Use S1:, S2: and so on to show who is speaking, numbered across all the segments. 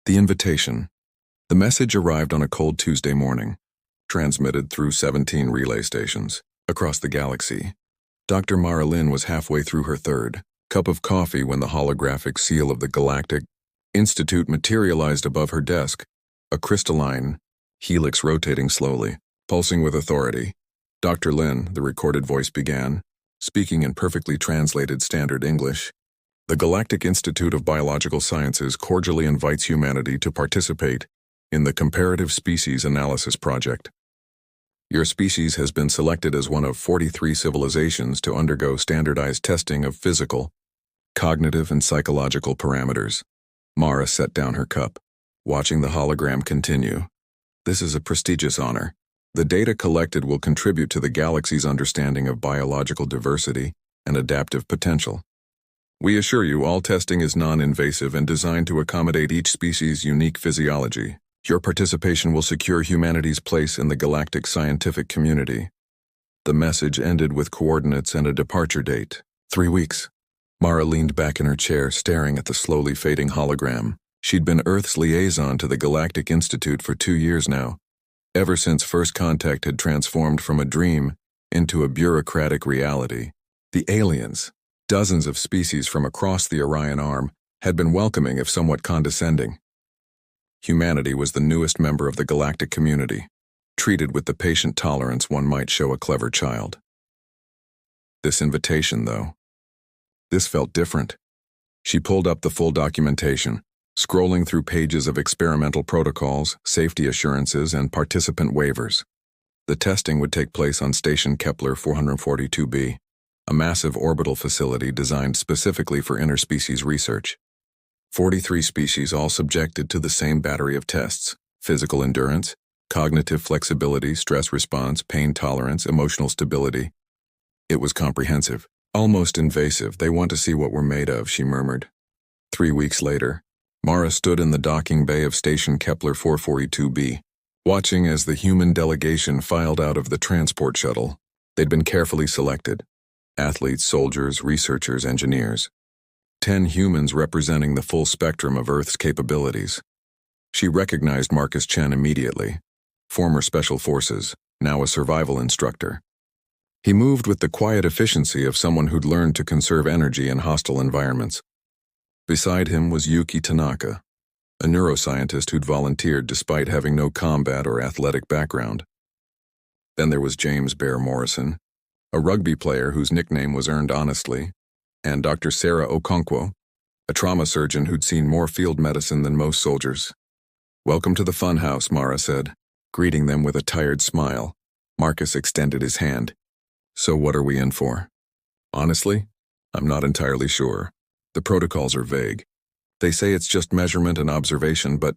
S1: The invitation. The message arrived on a cold Tuesday morning, transmitted through 17 relay stations across the galaxy. Dr. Mara Lynn was halfway through her third cup of coffee when the holographic seal of the Galactic Institute materialized above her desk, a crystalline helix rotating slowly, pulsing with authority. Dr. Lynn, the recorded voice began, speaking in perfectly translated standard English. The Galactic Institute of Biological Sciences cordially invites humanity to participate in the Comparative Species Analysis Project. Your species has been selected as one of 43 civilizations to undergo standardized testing of physical, cognitive, and psychological parameters. Mara set down her cup, watching the hologram continue. This is a prestigious honor. The data collected will contribute to the galaxy's understanding of biological diversity and adaptive potential. We assure you all testing is non-invasive and designed to accommodate each species' unique physiology. Your participation will secure humanity's place in the galactic scientific community. The message ended with coordinates and a departure date. 3 weeks. Mara leaned back in her chair, staring at the slowly fading hologram. She'd been Earth's liaison to the Galactic Institute for 2 years now, ever since first contact had transformed from a dream into a bureaucratic reality. The aliens, dozens of species from across the Orion Arm, had been welcoming if somewhat condescending. Humanity was the newest member of the galactic community, treated with the patient tolerance one might show a clever child. This invitation, though, this felt different. She pulled up the full documentation, scrolling through pages of experimental protocols, safety assurances, and participant waivers. The testing would take place on Station Kepler 442b, a massive orbital facility designed specifically for interspecies research. 43 species all subjected to the same battery of tests: physical endurance, cognitive flexibility, stress response, pain tolerance, emotional stability. It was comprehensive, almost invasive. They want to see what we're made of, she murmured. 3 weeks later, Mara stood in the docking bay of Station Kepler 442b, watching as the human delegation filed out of the transport shuttle. They'd been carefully selected: athletes, soldiers, researchers, engineers. 10 humans representing the full spectrum of Earth's capabilities. She recognized Marcus Chen immediately, former Special Forces, now a survival instructor. He moved with the quiet efficiency of someone who'd learned to conserve energy in hostile environments. Beside him was Yuki Tanaka, a neuroscientist who'd volunteered despite having no combat or athletic background. Then there was James Bear Morrison, a rugby player whose nickname was earned honestly, and Dr. Sarah Okonkwo, a trauma surgeon who'd seen more field medicine than most soldiers. "Welcome to the funhouse," Mara said, greeting them with a tired smile. Marcus extended his hand. "So what are we in for?" "Honestly, I'm not entirely sure. The protocols are vague. They say it's just measurement and observation, but..."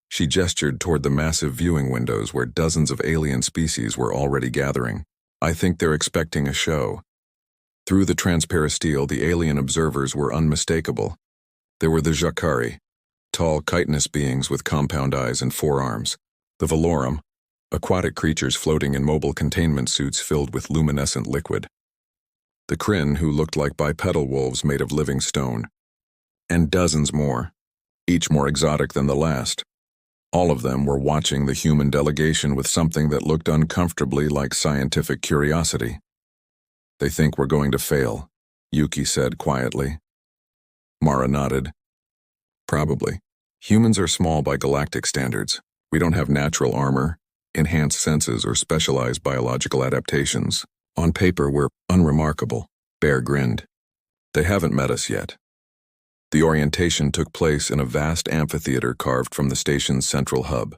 S1: She gestured toward the massive viewing windows where dozens of alien species were already gathering. "I think they're expecting a show." Through the transparisteel, the alien observers were unmistakable. There were the Jacari, tall chitinous beings with compound eyes and forearms; the Valorum, aquatic creatures floating in mobile containment suits filled with luminescent liquid; the Kryn, who looked like bipedal wolves made of living stone; and dozens more, each more exotic than the last. All of them were watching the human delegation with something that looked uncomfortably like scientific curiosity. "They think we're going to fail," Yuki said quietly. Mara nodded. "Probably. Humans are small by galactic standards. We don't have natural armor, enhanced senses, or specialized biological adaptations. On paper, we're unremarkable." Bear grinned. "They haven't met us yet." The orientation took place in a vast amphitheater carved from the station's central hub.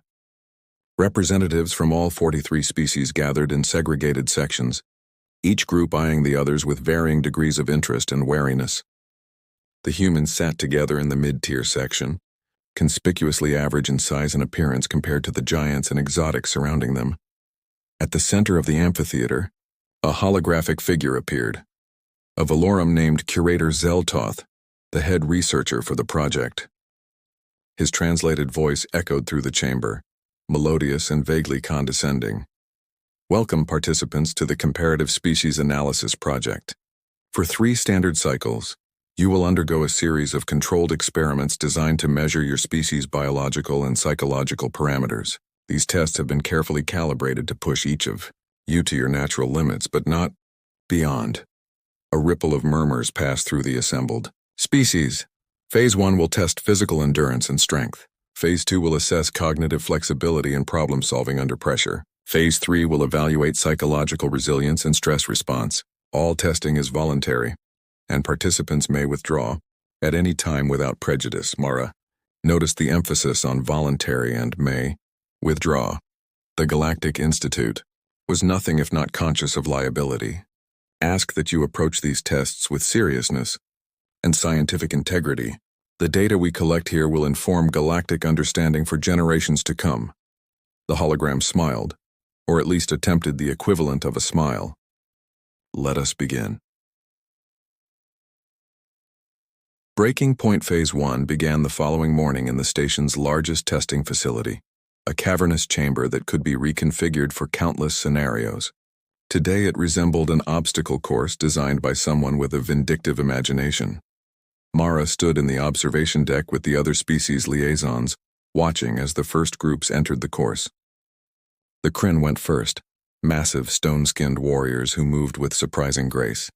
S1: Representatives from all 43 species gathered in segregated sections, each group eyeing the others with varying degrees of interest and wariness. The humans sat together in the mid-tier section, conspicuously average in size and appearance compared to the giants and exotics surrounding them. At the center of the amphitheater, a holographic figure appeared. A Valorum named Curator Zeltoth, the head researcher for the project. His translated voice echoed through the chamber, melodious and vaguely condescending. "Welcome, participants, to the Comparative Species Analysis Project. For 3 standard cycles, You will undergo a series of controlled experiments designed to measure your species' biological and psychological parameters. These tests have been carefully calibrated to push each of you to your natural limits, but not beyond. A ripple of murmurs passed through the assembled species. Phase 1 will test physical endurance and strength. Phase 2 will assess cognitive flexibility and problem-solving under pressure. Phase 3 will evaluate psychological resilience and stress response. All testing is voluntary, and participants may withdraw at any time without prejudice. Mara, notice the emphasis on voluntary and may withdraw. The Galactic Institute was nothing if not conscious of liability. Ask that you approach these tests with seriousness and scientific integrity. The data we collect here will inform galactic understanding for generations to come. The hologram smiled, or at least attempted the equivalent of a smile. Let us begin. Breaking Point Phase 1 began the following morning in the station's largest testing facility, a cavernous chamber that could be reconfigured for countless scenarios. Today it resembled an obstacle course designed by someone with a vindictive imagination. Mara stood in the observation deck with the other species liaisons, watching as the first groups entered the course. The Kryn went first, massive stone-skinned warriors who moved with surprising grace.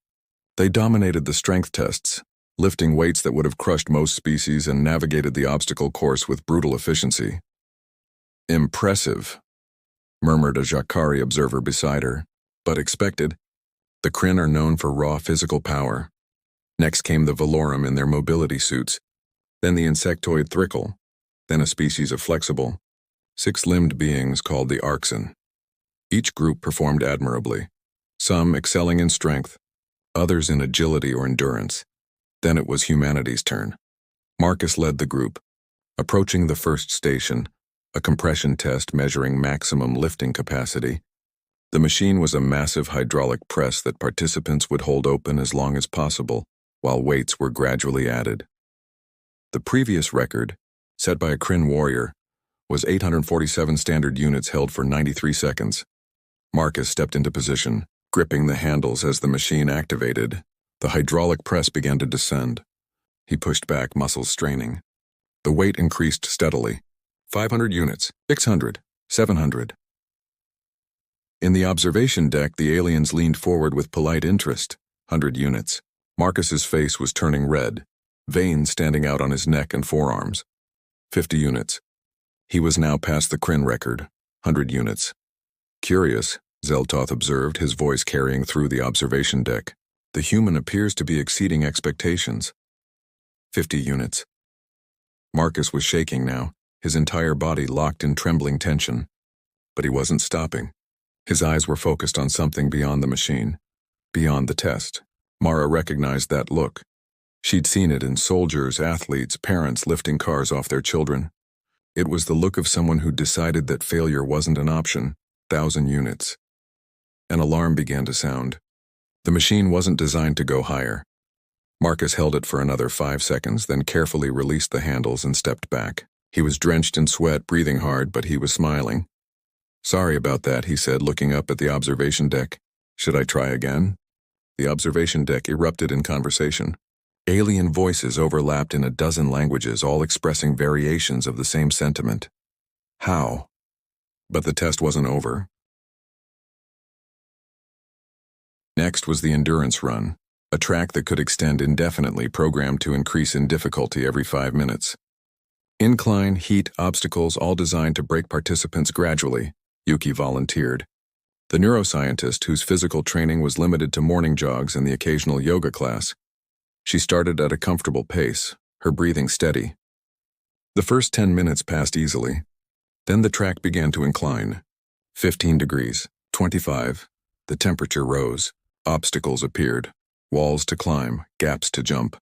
S1: They dominated the strength tests, lifting weights that would have crushed most species and navigated the obstacle course with brutal efficiency. Impressive, murmured a Jacari observer beside her, but expected. The Kryn are known for raw physical power. Next came the Valorum in their mobility suits, then the insectoid Thrickle, then a species of flexible, six-limbed beings called the Arxen. Each group performed admirably, some excelling in strength, others in agility or endurance. Then it was humanity's turn. Marcus led the group, approaching the first station, a compression test measuring maximum lifting capacity. The machine was a massive hydraulic press that participants would hold open as long as possible, while weights were gradually added. The previous record, set by a Kryn warrior, was 847 standard units held for 93 seconds. Marcus stepped into position, gripping the handles as the machine activated. The hydraulic press began to descend. He pushed back, muscles straining. The weight increased steadily. 500 units, 600, 700. In the observation deck, the aliens leaned forward with polite interest. 100 units. Marcus's face was turning red, veins standing out on his neck and forearms. 50 units. He was now past the Kryn record. 100 units. Curious, Zeltoth observed, his voice carrying through the observation deck. The human appears to be exceeding expectations. 50 units. Marcus was shaking now, his entire body locked in trembling tension. But he wasn't stopping. His eyes were focused on something beyond the machine, beyond the test. Mara recognized that look. She'd seen it in soldiers, athletes, parents lifting cars off their children. It was the look of someone who decided that failure wasn't an option. 1,000 units. An alarm began to sound. The machine wasn't designed to go higher. Marcus held it for another 5 seconds, then carefully released the handles and stepped back. He was drenched in sweat, breathing hard, but he was smiling. "Sorry about that," he said, looking up at the observation deck. "Should I try again?" The observation deck erupted in conversation. Alien voices overlapped in a dozen languages, all expressing variations of the same sentiment. How? But the test wasn't over. Next was the endurance run, a track that could extend indefinitely, programmed to increase in difficulty every 5 minutes. Incline, heat, obstacles, all designed to break participants gradually, Yuki volunteered. The neuroscientist, whose physical training was limited to morning jogs and the occasional yoga class. She started at a comfortable pace, her breathing steady. The first 10 minutes passed easily. Then the track began to incline. 15 degrees, 25. The temperature rose. Obstacles appeared. Walls to climb, gaps to jump.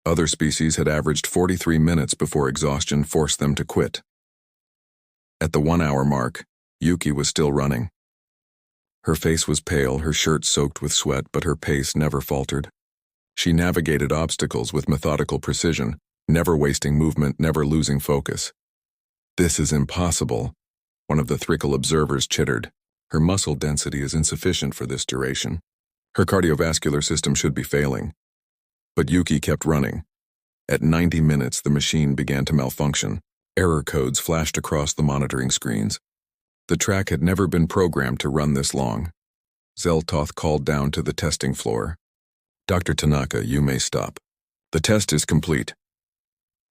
S1: Other species had averaged 43 minutes before exhaustion forced them to quit. At the 1-hour mark, Yuki was still running. Her face was pale, her shirt soaked with sweat, but her pace never faltered. She navigated obstacles with methodical precision, never wasting movement, never losing focus. "This is impossible," one of the Thrickle observers chittered. "Her muscle density is insufficient for this duration. Her cardiovascular system should be failing." But Yuki kept running. At 90 minutes, the machine began to malfunction. Error codes flashed across the monitoring screens. The track had never been programmed to run this long. Zeltoth called down to the testing floor. "Dr. Tanaka, you may stop. The test is complete."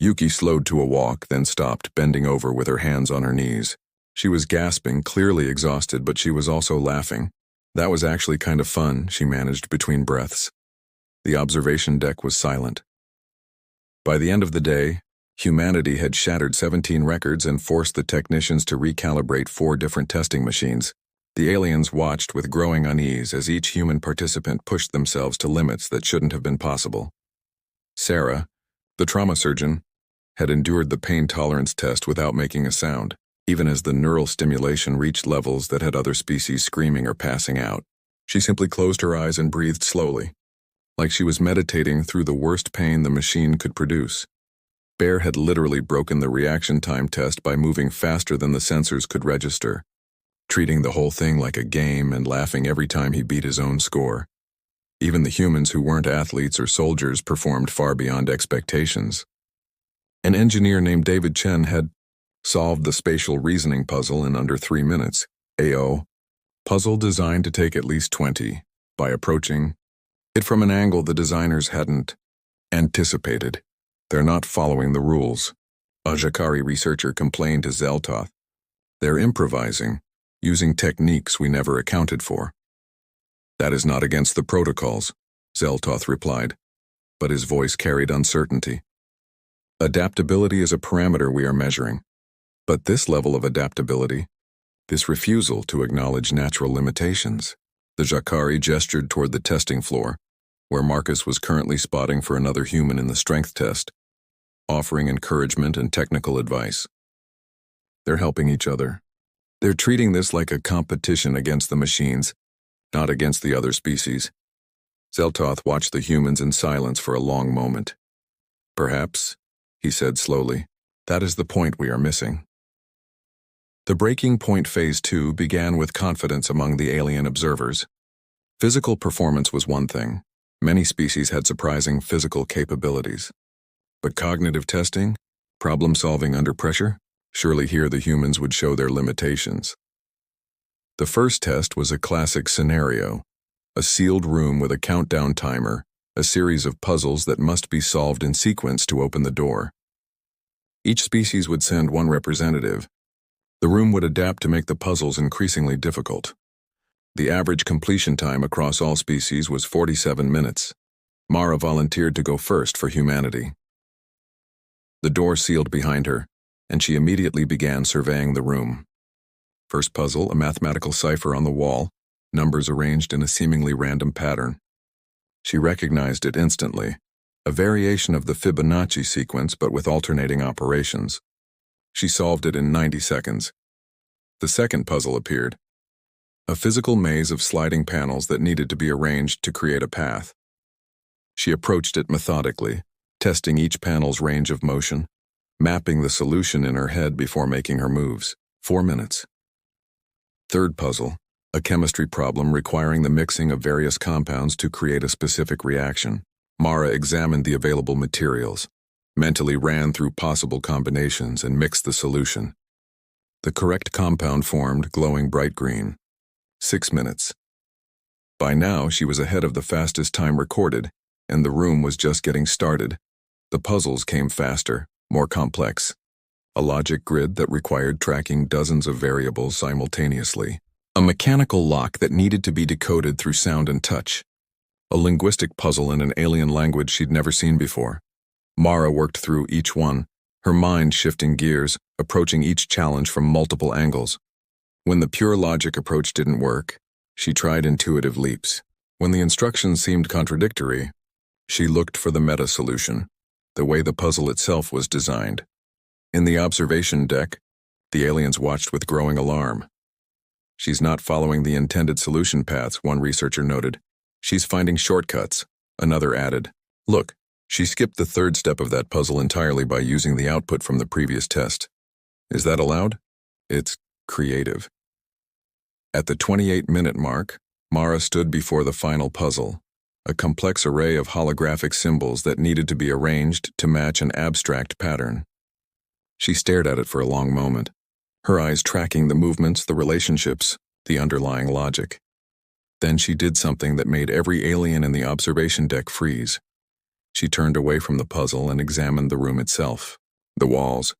S1: Yuki slowed to a walk, then stopped, bending over with her hands on her knees. She was gasping, clearly exhausted, but she was also laughing. That was actually kind of fun, she managed between breaths. The observation deck was silent. By the end of the day, humanity had shattered 17 records and forced the technicians to recalibrate 4 different testing machines. The aliens watched with growing unease as each human participant pushed themselves to limits that shouldn't have been possible. Sarah, the trauma surgeon, had endured the pain tolerance test without making a sound, even as the neural stimulation reached levels that had other species screaming or passing out. She simply closed her eyes and breathed slowly, like she was meditating through the worst pain the machine could produce. Bear had literally broken the reaction time test by moving faster than the sensors could register, treating the whole thing like a game and laughing every time he beat his own score. Even the humans who weren't athletes or soldiers performed far beyond expectations. An engineer named David Chen had solved the spatial reasoning puzzle in under 3 minutes. AO, puzzle designed to take at least 20, by approaching it from an angle the designers hadn't anticipated. "They're not following the rules," a Jakari researcher complained to Zeltoth. "They're improvising, using techniques we never accounted for." "That is not against the protocols," Zeltoth replied, but his voice carried uncertainty. "Adaptability is a parameter we are measuring. But this level of adaptability, this refusal to acknowledge natural limitations." The Jakari gestured toward the testing floor, where Marcus was currently spotting for another human in the strength test, offering encouragement and technical advice. "They're helping each other. They're treating this like a competition against the machines, not against the other species." Zeltoth watched the humans in silence for a long moment. "Perhaps," he said slowly, "that is the point we are missing." The breaking point phase 2 began with confidence among the alien observers. Physical performance was one thing. Many species had surprising physical capabilities. But cognitive testing? Problem-solving under pressure? Surely here the humans would show their limitations. The first test was a classic scenario. A sealed room with a countdown timer, a series of puzzles that must be solved in sequence to open the door. Each species would send one representative. The room would adapt to make the puzzles increasingly difficult. The average completion time across all species was 47 minutes. Mara volunteered to go first for humanity. The door sealed behind her, and she immediately began surveying the room. First puzzle, a mathematical cipher on the wall, numbers arranged in a seemingly random pattern. She recognized it instantly, a variation of the Fibonacci sequence but with alternating operations. She solved it in 90 seconds. The second puzzle appeared, a physical maze of sliding panels that needed to be arranged to create a path. She approached it methodically, testing each panel's range of motion, mapping the solution in her head before making her moves. 4 minutes. Third puzzle, a chemistry problem requiring the mixing of various compounds to create a specific reaction. Mara examined the available materials, mentally ran through possible combinations and mixed the solution. The correct compound formed, glowing bright green. 6 minutes. By now, she was ahead of the fastest time recorded, and the room was just getting started. The puzzles came faster, more complex. A logic grid that required tracking dozens of variables simultaneously. A mechanical lock that needed to be decoded through sound and touch. A linguistic puzzle in an alien language she'd never seen before. Mara worked through each one, her mind shifting gears, approaching each challenge from multiple angles. When the pure logic approach didn't work, she tried intuitive leaps. When the instructions seemed contradictory, she looked for the meta-solution, the way the puzzle itself was designed. In the observation deck, the aliens watched with growing alarm. "She's not following the intended solution paths," one researcher noted. "She's finding shortcuts," another added. "Look, she skipped the third step of that puzzle entirely by using the output from the previous test. Is that allowed? It's creative." At the 28-minute mark, Mara stood before the final puzzle, a complex array of holographic symbols that needed to be arranged to match an abstract pattern. She stared at it for a long moment, her eyes tracking the movements, the relationships, the underlying logic. Then she did something that made every alien in the observation deck freeze. She turned away from the puzzle and examined the room itself. The walls,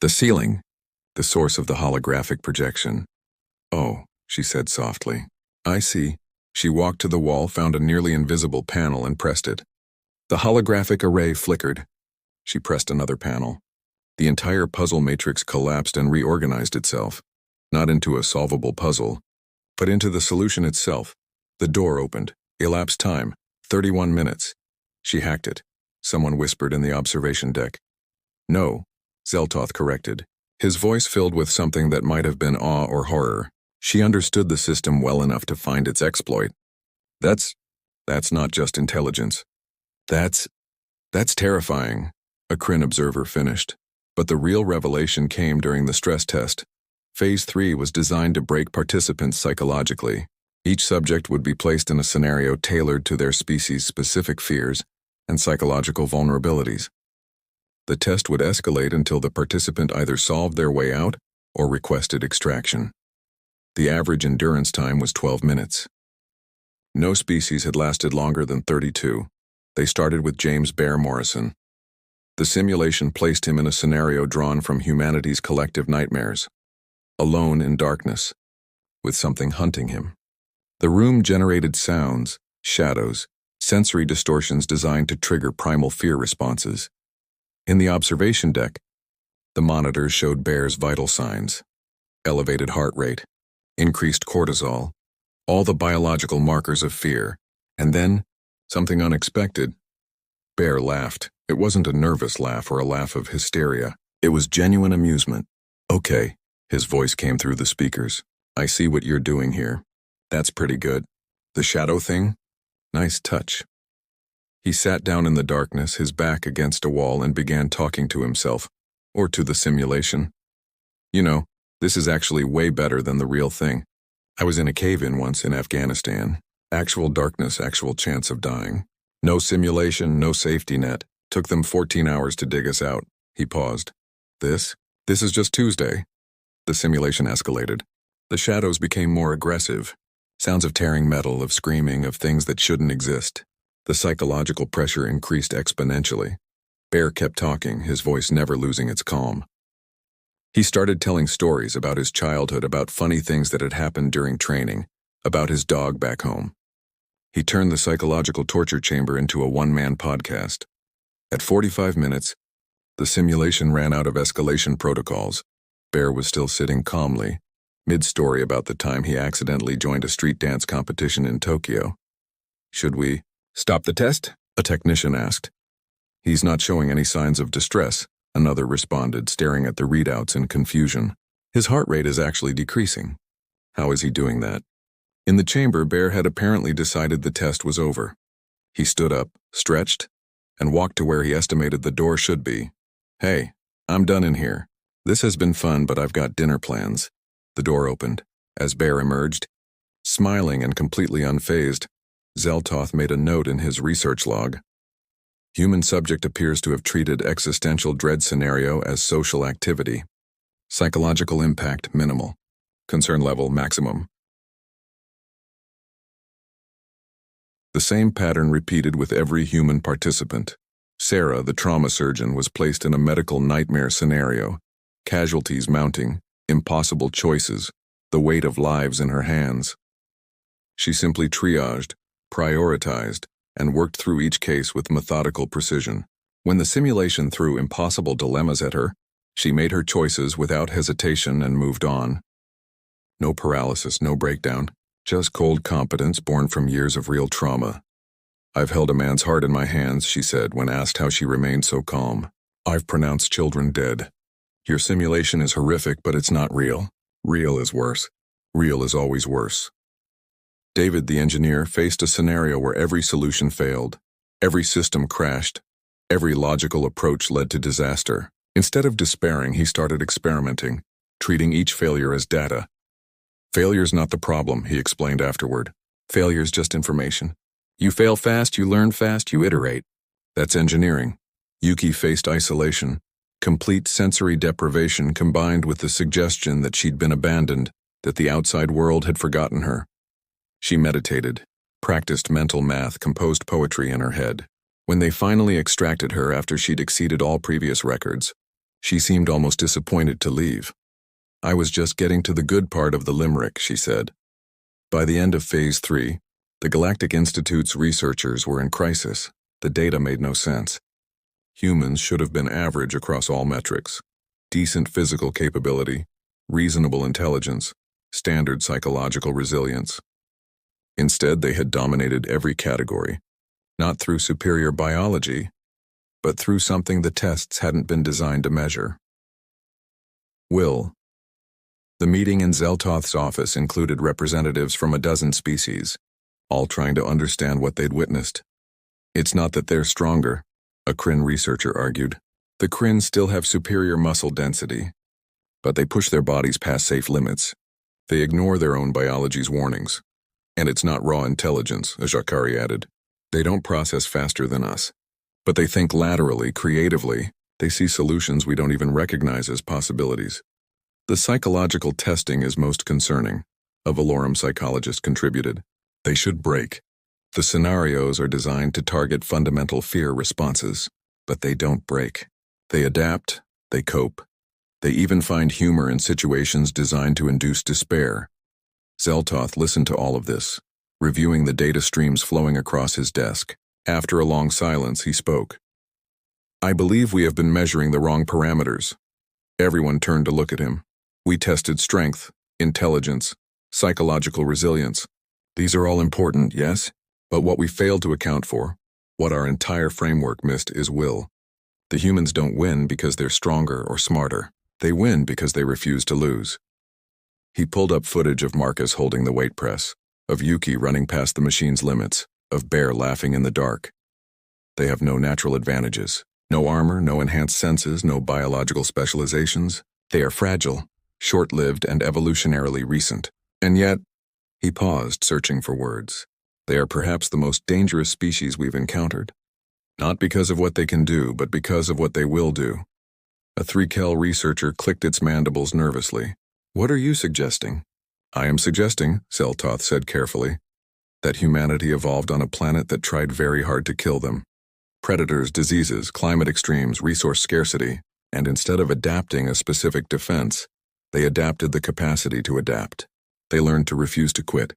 S1: the ceiling, the source of the holographic projection. "Oh," she said softly. "I see." She walked to the wall, found a nearly invisible panel, and pressed it. The holographic array flickered. She pressed another panel. The entire puzzle matrix collapsed and reorganized itself, not into a solvable puzzle, but into the solution itself. The door opened. Elapsed time, 31 minutes. She hacked it. Someone whispered in the observation deck. "No," Zeltoth corrected, his voice filled with something that might have been awe or horror. She understood the system well enough to find its exploit. That's not just intelligence. That's terrifying," a Kryn observer finished. But the real revelation came during the stress test. Phase 3 was designed to break participants psychologically. Each subject would be placed in a scenario tailored to their species' specific fears and psychological vulnerabilities. The test would escalate until the participant either solved their way out or requested extraction. The average endurance time was 12 minutes. No species had lasted longer than 32. They started with James Bear Morrison. The simulation placed him in a scenario drawn from humanity's collective nightmares. Alone in darkness, with something hunting him. The room generated sounds, shadows, sensory distortions designed to trigger primal fear responses. In the observation deck, the monitors showed Bear's vital signs: elevated heart rate, increased cortisol, all the biological markers of fear. And then, something unexpected. Bear laughed. It wasn't a nervous laugh or a laugh of hysteria. It was genuine amusement. "Okay," his voice came through the speakers. "I see what you're doing here. That's pretty good. The shadow thing? Nice touch." He sat down in the darkness, his back against a wall, and began talking to himself, or to the simulation. "You know, this is actually way better than the real thing. I was in a cave-in once in Afghanistan. Actual darkness, actual chance of dying. No simulation, no safety net. Took them 14 hours to dig us out." He paused. This is just Tuesday." The simulation escalated. The shadows became more aggressive. Sounds of tearing metal, of screaming, of things that shouldn't exist. The psychological pressure increased exponentially. Bear kept talking, his voice never losing its calm. He started telling stories about his childhood, about funny things that had happened during training, about his dog back home. He turned the psychological torture chamber into a one-man podcast. At 45 minutes, the simulation ran out of escalation protocols. Bear was still sitting calmly, mid-story about the time he accidentally joined a street dance competition in Tokyo. "Should we stop the test?" a technician asked. "He's not showing any signs of distress," another responded, staring at the readouts in confusion. "His heart rate is actually decreasing. How is he doing that?" In the chamber, Bear had apparently decided the test was over. He stood up, stretched, and walked to where he estimated the door should be. "Hey, I'm done in here. This has been fun, but I've got dinner plans." The door opened. As Bear emerged, smiling and completely unfazed, Zeltoth made a note in his research log. Human subject appears to have treated existential dread scenario as social activity. Psychological impact minimal. Concern level maximum. The same pattern repeated with every human participant. Sarah, the trauma surgeon, was placed in a medical nightmare scenario. Casualties mounting, impossible choices, the weight of lives in her hands. She simply triaged, prioritized, and worked through each case with methodical precision. When the simulation threw impossible dilemmas at her, she made her choices without hesitation and moved on. No paralysis, no breakdown, just cold competence born from years of real trauma. "I've held a man's heart in my hands," she said when asked how she remained so calm. "I've pronounced children dead. Your simulation is horrific, but it's not real. Real is worse. Real is always worse." David, the engineer, faced a scenario where every solution failed. Every system crashed. Every logical approach led to disaster. Instead of despairing, he started experimenting, treating each failure as data. "Failure's not the problem," he explained afterward. "Failure's just information. You fail fast, you learn fast, you iterate. That's engineering. Yuki faced isolation, complete sensory deprivation combined with the suggestion that she'd been abandoned, that the outside world had forgotten her. She meditated, practiced mental math, composed poetry in her head. When they finally extracted her after she'd exceeded all previous records, she seemed almost disappointed to leave. I was just getting to the good part of the limerick, she said. By the end of Phase 3, the Galactic Institute's researchers were in crisis. The data made no sense. Humans should have been average across all metrics: decent physical capability, reasonable intelligence, standard psychological resilience. Instead, they had dominated every category, not through superior biology, but through something the tests hadn't been designed to measure. Will. The meeting in Zeltoth's office included representatives from a dozen species, all trying to understand what they'd witnessed. It's not that they're stronger, a Kryn researcher argued. The Kryn still have superior muscle density, but they push their bodies past safe limits. They ignore their own biology's warnings. And it's not raw intelligence, Ajakari added. They don't process faster than us. But they think laterally, creatively. They see solutions we don't even recognize as possibilities. The psychological testing is most concerning, a Valorum psychologist contributed. They should break. The scenarios are designed to target fundamental fear responses, but they don't break. They adapt, they cope. They even find humor in situations designed to induce despair. Zeltoth listened to all of this, reviewing the data streams flowing across his desk. After a long silence, he spoke. I believe we have been measuring the wrong parameters. Everyone turned to look at him. We tested strength, intelligence, psychological resilience. These are all important, yes? But what we failed to account for, what our entire framework missed, is will. The humans don't win because they're stronger or smarter. They win because they refuse to lose. He pulled up footage of Marcus holding the weight press, of Yuki running past the machine's limits, of Bear laughing in the dark. They have no natural advantages, no armor, no enhanced senses, no biological specializations. They are fragile, short-lived, and evolutionarily recent. And yet, he paused, searching for words. They are perhaps the most dangerous species we've encountered. Not because of what they can do, but because of what they will do. A 3Kel researcher clicked its mandibles nervously. What are you suggesting? I am suggesting, Zeltoth said carefully, that humanity evolved on a planet that tried very hard to kill them. Predators, diseases, climate extremes, resource scarcity, and instead of adapting a specific defense, they adapted the capacity to adapt. They learned to refuse to quit.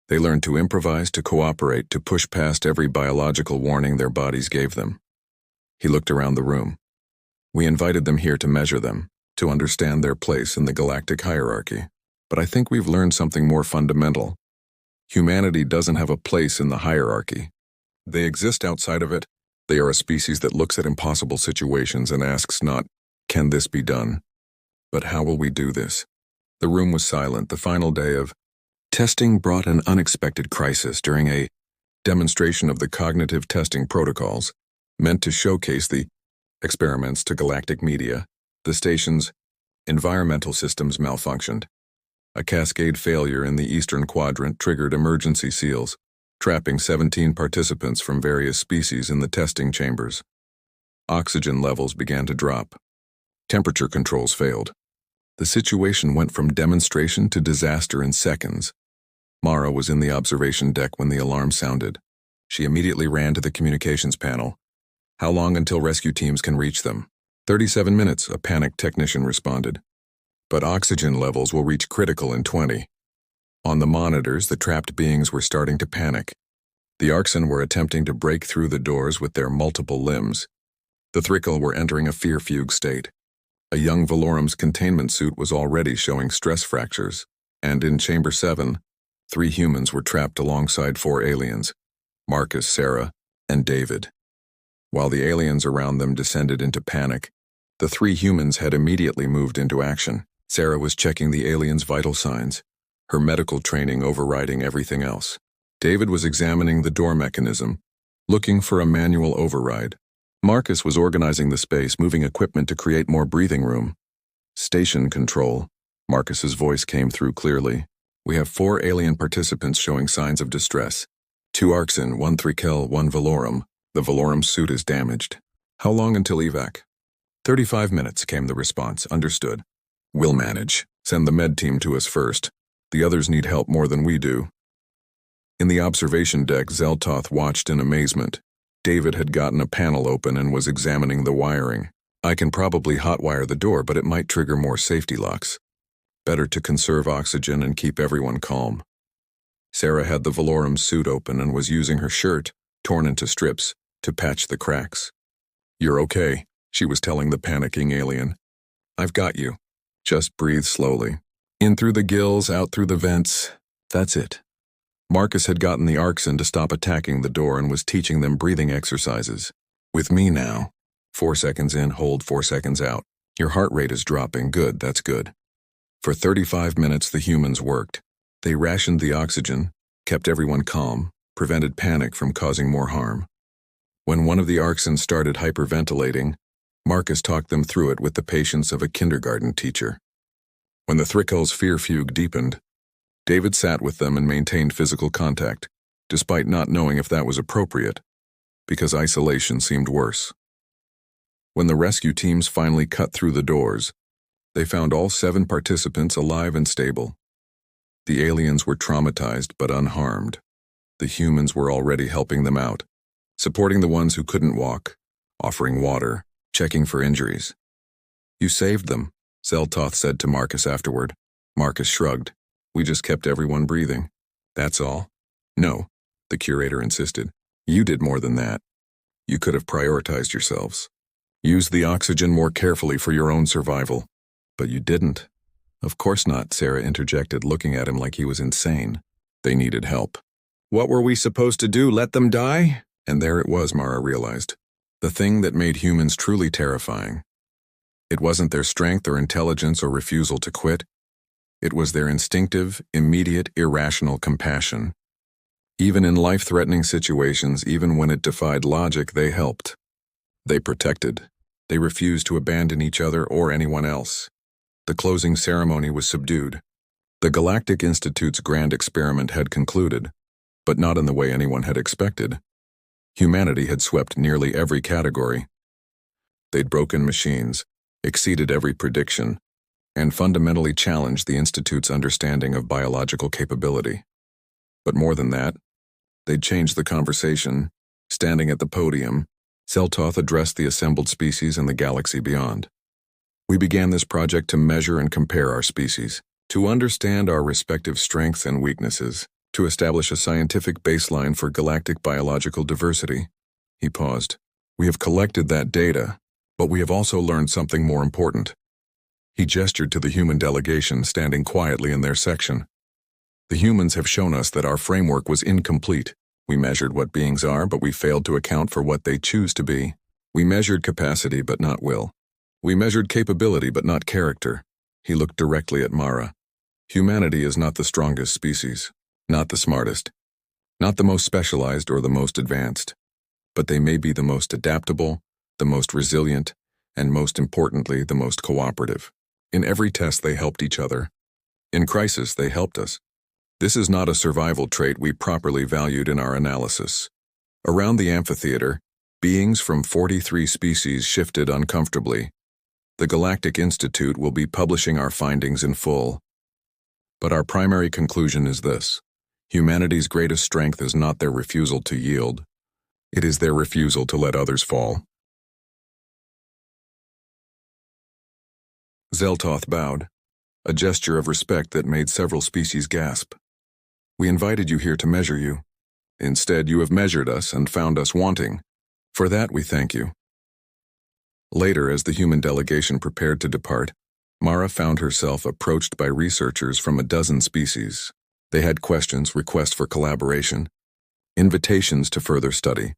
S1: They learned to improvise, to cooperate, to push past every biological warning their bodies gave them. He looked around the room. We invited them here to measure them, to understand their place in the galactic hierarchy. But I think we've learned something more fundamental. Humanity doesn't have a place in the hierarchy. They exist outside of it. They are a species that looks at impossible situations and asks not, can this be done? But how will we do this? The room was silent. The final day of testing brought an unexpected crisis during a demonstration of the cognitive testing protocols meant to showcase the experiments to galactic media. The station's environmental systems malfunctioned. A cascade failure in the eastern quadrant triggered emergency seals, trapping 17 participants from various species in the testing chambers. Oxygen levels began to drop. Temperature controls failed. The situation went from demonstration to disaster in seconds. Mara was in the observation deck when the alarm sounded. She immediately ran to the communications panel. How long until rescue teams can reach them? 37 minutes, a panicked technician responded. But oxygen levels will reach critical in 20. On the monitors, the trapped beings were starting to panic. The Arxen were attempting to break through the doors with their multiple limbs. The Thrickle were entering a fear fugue state. A young Valorum's containment suit was already showing stress fractures, and in Chamber 7, 3 humans were trapped alongside 4 aliens, Marcus, Sarah, and David. While the aliens around them descended into panic, the 3 humans had immediately moved into action. Sarah was checking the aliens' vital signs, her medical training overriding everything else. David was examining the door mechanism, looking for a manual override. Marcus was organizing the space, moving equipment to create more breathing room. Station control. Marcus's voice came through clearly. We have 4 alien participants showing signs of distress. 2 Arxin, 1 Thrikel, 1 Valorum. The Valorum suit is damaged. How long until evac? 35 minutes, came the response. Understood. We'll manage. Send the med team to us first. The others need help more than we do. In the observation deck, Zeltoth watched in amazement. David had gotten a panel open and was examining the wiring. I can probably hotwire the door, but it might trigger more safety locks. Better to conserve oxygen and keep everyone calm. Sarah had the Valorum suit open and was using her shirt, torn into strips, to patch the cracks. You're okay, she was telling the panicking alien. I've got you. Just breathe slowly. In through the gills, out through the vents. That's it. Marcus had gotten the Arxin to stop attacking the door and was teaching them breathing exercises. With me now. 4 seconds in, hold 4 seconds out. Your heart rate is dropping. Good, that's good. For 35 minutes the humans worked. They rationed the oxygen, kept everyone calm, prevented panic from causing more harm. When one of the Arxins started hyperventilating, Marcus talked them through it with the patience of a kindergarten teacher. When the Thrikel's fear fugue deepened, David sat with them and maintained physical contact, despite not knowing if that was appropriate, because isolation seemed worse. When the rescue teams finally cut through the doors, they found all 7 participants alive and stable. The aliens were traumatized but unharmed. The humans were already helping them out, supporting the ones who couldn't walk, offering water, checking for injuries. You saved them, Zeltoth said to Marcus afterward. Marcus shrugged. We just kept everyone breathing. That's all? No, the curator insisted. You did more than that. You could have prioritized yourselves. Used the oxygen more carefully for your own survival. But you didn't. Of course not, Sarah interjected, looking at him like he was insane. They needed help. What were we supposed to do, let them die? And there it was, Mara realized. The thing that made humans truly terrifying. It wasn't their strength or intelligence or refusal to quit. It was their instinctive, immediate, irrational compassion. Even in life-threatening situations, even when it defied logic, they helped. They protected. They refused to abandon each other or anyone else. The closing ceremony was subdued. The Galactic Institute's grand experiment had concluded, but not in the way anyone had expected. Humanity had swept nearly every category. They'd broken machines, exceeded every prediction, and fundamentally challenged the Institute's understanding of biological capability. But more than that, they'd changed the conversation. Standing at the podium, Zeltoth addressed the assembled species and the galaxy beyond. We began this project to measure and compare our species, to understand our respective strengths and weaknesses, to establish a scientific baseline for galactic biological diversity. He paused. We have collected that data, but we have also learned something more important. He gestured to the human delegation standing quietly in their section. The humans have shown us that our framework was incomplete. We measured what beings are, but we failed to account for what they choose to be. We measured capacity, but not will. We measured capability, but not character. He looked directly at Mara. Humanity is not the strongest species, not the smartest, not the most specialized or the most advanced, but they may be the most adaptable, the most resilient, and most importantly, the most cooperative. In every test, they helped each other. In crisis, they helped us. This is not a survival trait we properly valued in our analysis. Around the amphitheater, beings from 43 species shifted uncomfortably. The Galactic Institute will be publishing our findings in full. But our primary conclusion is this. Humanity's greatest strength is not their refusal to yield. It is their refusal to let others fall. Zeltoth bowed, a gesture of respect that made several species gasp. We invited you here to measure you. Instead, you have measured us and found us wanting. For that, we thank you. Later, as the human delegation prepared to depart, Mara found herself approached by researchers from a dozen species. They had questions, requests for collaboration, invitations to further study.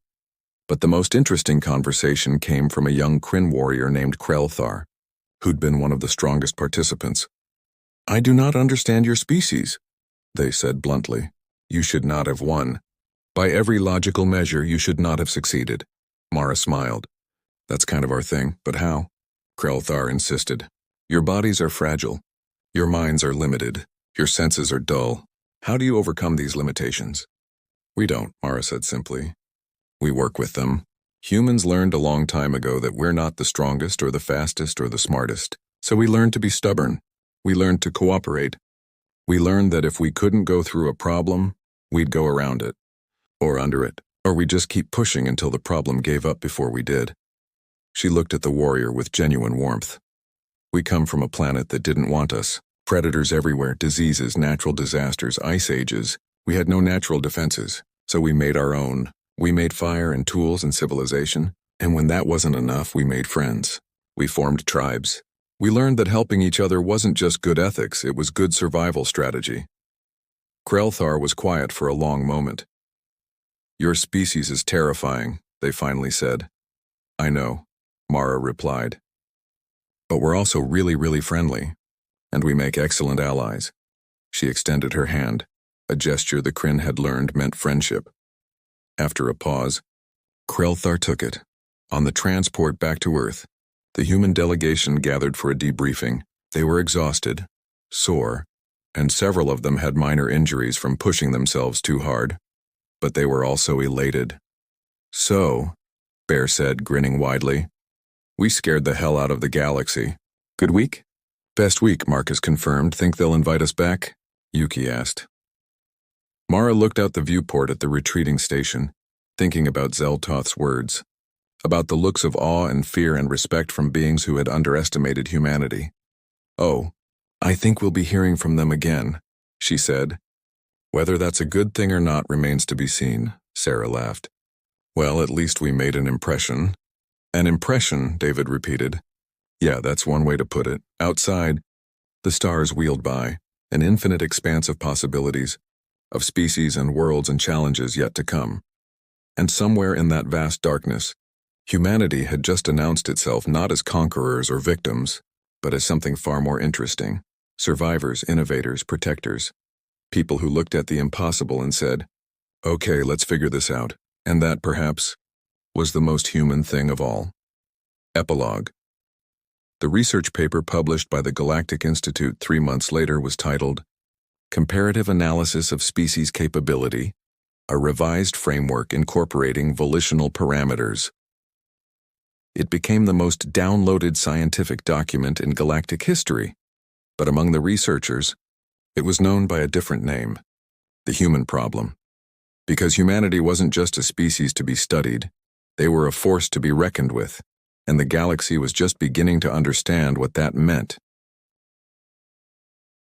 S1: But the most interesting conversation came from a young Kryn warrior named Krelthar, who'd been one of the strongest participants. I do not understand your species, they said bluntly. You should not have won. By every logical measure, you should not have succeeded. Mara smiled. That's kind of our thing, but how? Krelthar insisted. Your bodies are fragile. Your minds are limited. Your senses are dull. How do you overcome these limitations? We don't, Mara said simply. We work with them. Humans learned a long time ago that we're not the strongest or the fastest or the smartest, so we learned to be stubborn. We learned to cooperate. We learned that if we couldn't go through a problem, we'd go around it, or under it, or we'd just keep pushing until the problem gave up before we did. She looked at the warrior with genuine warmth. We come from a planet that didn't want us. Predators everywhere, diseases, natural disasters, ice ages. We had no natural defenses, so we made our own. We made fire and tools and civilization, and when that wasn't enough, we made friends. We formed tribes. We learned that helping each other wasn't just good ethics, it was good survival strategy. Krelthar was quiet for a long moment. Your species is terrifying, they finally said. I know, Mara replied. But we're also really, really friendly, and we make excellent allies. She extended her hand, a gesture the Kryn had learned meant friendship. After a pause, Krelthar took it. On the transport back to Earth, the human delegation gathered for a debriefing. They were exhausted, sore, and several of them had minor injuries from pushing themselves too hard. But they were also elated. So, Bear said, grinning widely, we scared the hell out of the galaxy. Good week? Best week, Marcus confirmed. Think they'll invite us back? Yuki asked. Mara looked out the viewport at the retreating station, thinking about Zeltoth's words, about the looks of awe and fear and respect from beings who had underestimated humanity. Oh, I think we'll be hearing from them again, she said. Whether that's a good thing or not remains to be seen, Sarah laughed. Well, at least we made an impression. An impression, David repeated. Yeah, that's one way to put it. Outside, the stars wheeled by, an infinite expanse of possibilities, of species and worlds and challenges yet to come. And somewhere in that vast darkness, humanity had just announced itself not as conquerors or victims, but as something far more interesting. Survivors, innovators, protectors. People who looked at the impossible and said, okay, let's figure this out. And that, perhaps, was the most human thing of all. Epilogue. The research paper published by the Galactic Institute 3 months later was titled, Comparative Analysis of Species Capability, a Revised Framework Incorporating Volitional Parameters. It became the most downloaded scientific document in galactic history, but among the researchers, it was known by a different name, the human problem. Because humanity wasn't just a species to be studied, they were a force to be reckoned with, and the galaxy was just beginning to understand what that meant.